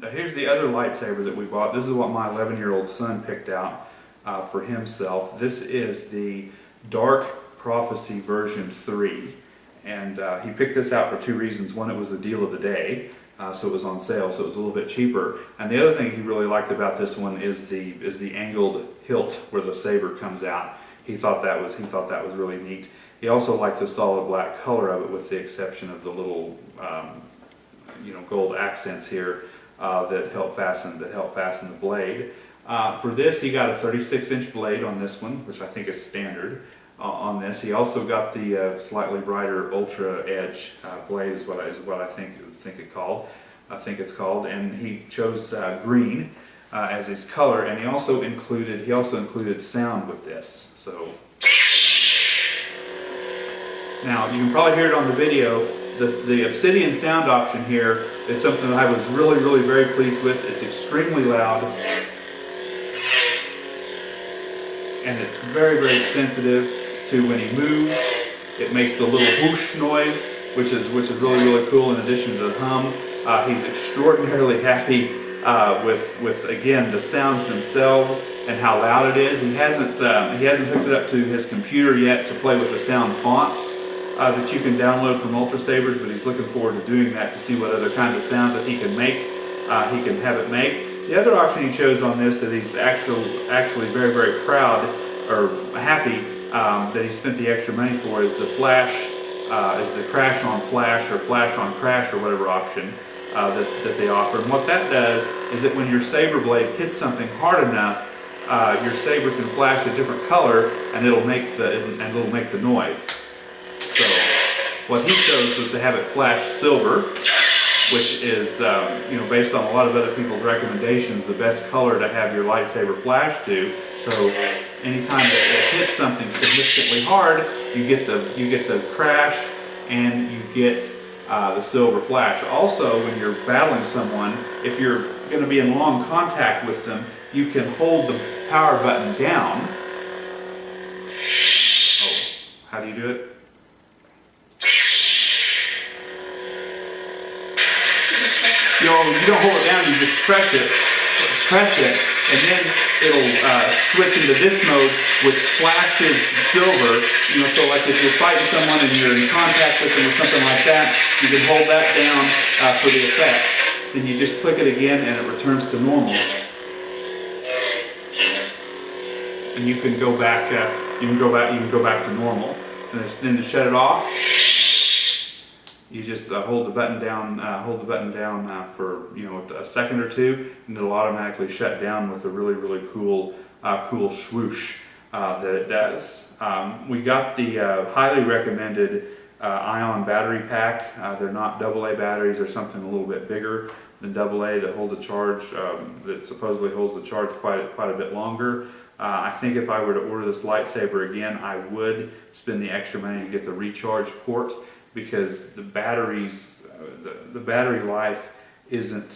Now here's the other lightsaber that we bought. This is what my 11-year-old son picked out for himself. This is the Dark Prophecy version 3. And he picked this out for two reasons. One, it was the deal of the day, so it was on sale, so it was a little bit cheaper. And the other thing he really liked about this one is the angled hilt where the saber comes out. He thought that was really neat. He also liked the solid black color of it, with the exception of the little gold accents here that help fasten the blade. For this, he got a 36-inch blade on this one, which I think is standard on this. He also got the slightly brighter Ultra Edge blade, is what I think it's called. And he chose green as his color, and he also included sound with this. So now you can probably hear it on the video. The Obsidian sound option here is something that I was really very pleased with. It's extremely loud, and it's very sensitive to when he moves. It makes the little whoosh noise, which is really cool. In addition to the hum, he's extraordinarily happy with again the sounds themselves and how loud it is. He hasn't hooked it up to his computer yet to play with the sound fonts that you can download from Utrasabers, but he's looking forward to doing that to see what other kinds of sounds that he can make. He can have it make. The other option he chose on this that he's actually very proud or happy that he spent the extra money for is the crash on flash or flash on crash or whatever option that they offer. And what that does is that when your saber blade hits something hard enough, your saber can flash a different color, and it'll make the noise. So what he chose was to have it flash silver, which is based on a lot of other people's recommendations, the best color to have your lightsaber flash to. So anytime that it hits something significantly hard, you get the crash and you get the silver flash. Also, when you're battling someone, if you're going to be in long contact with them, you can hold the power button down. Oh, how do you do it? You don't hold it down, you just press it, and then it'll switch into this mode, which flashes silver. So like if you're fighting someone and you're in contact with them or something like that, you can hold that down for the effect. Then you just click it again, and it returns to normal. And you can go back. You can go back to normal. And then to shut it off, you just hold the button down. For a second or two, and it'll automatically shut down with a really cool swoosh that it does. We got the highly recommended ion battery pack. They're not AA batteries; they're something a little bit bigger than AA that holds a charge. That supposedly holds the charge quite a bit longer. I think if I were to order this lightsaber again, I would spend the extra money to get the recharge port, because the batteries, the battery life isn't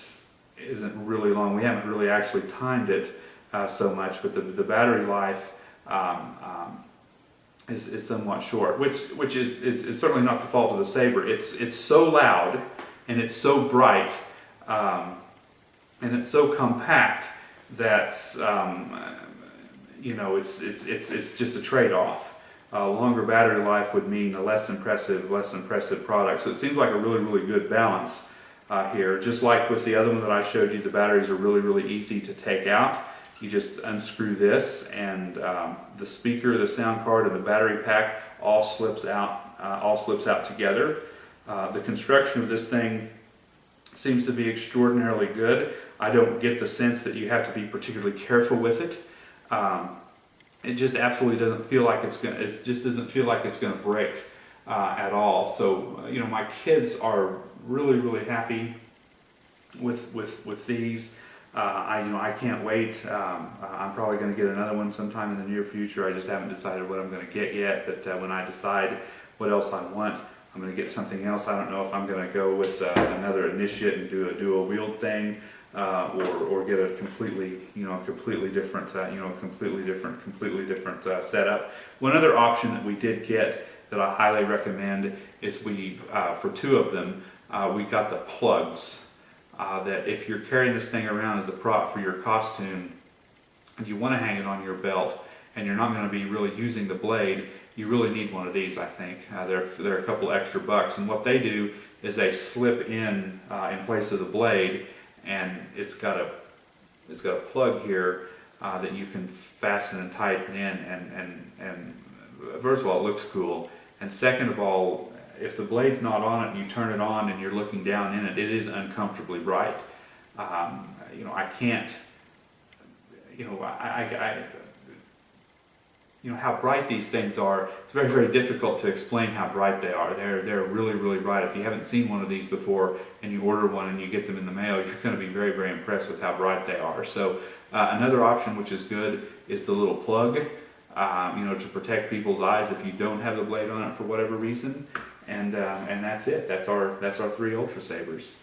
really long. We haven't really actually timed it so much, but the battery life is somewhat short, which is certainly not the fault of the saber. It's so loud, and it's so bright, and it's so compact that it's just a trade-off. Longer battery life would mean a less impressive product. So it seems like a really good balance here. Just like with the other one that I showed you, the batteries are really easy to take out. You just unscrew this, and the speaker, the sound card, and the battery pack all slips out together. The construction of this thing seems to be extraordinarily good. I don't get the sense that you have to be particularly careful with it. It just absolutely doesn't feel like it's gonna break at all. So my kids are really happy with these. I can't wait. I'm probably going to get another one sometime in the near future. I just haven't decided what I'm going to get yet. But when I decide what else I want, I'm going to get something else. I don't know if I'm going to go with another initiate and do a dual wield thing. Or get a completely different setup. One other option that we did get that I highly recommend is for two of them, we got the plugs. that if you're carrying this thing around as a prop for your costume and you want to hang it on your belt and you're not going to be really using the blade, you really need one of these, I think. They're a couple extra bucks, and what they do is they slip in place of the blade, and it's got a plug here that you can fasten and tighten in, and first of all, it looks cool, and second of all, if the blade's not on it and you turn it on and you're looking down in it, it is uncomfortably bright. I can't, how bright these things are, it's very, very difficult to explain how bright they are. They're really, really bright. If you haven't seen one of these before and you order one and you get them in the mail, you're going to be very, very impressed with how bright they are. So another option which is good is the little plug, to protect people's eyes if you don't have the blade on it for whatever reason. And that's it. That's our 3 Utrasabers.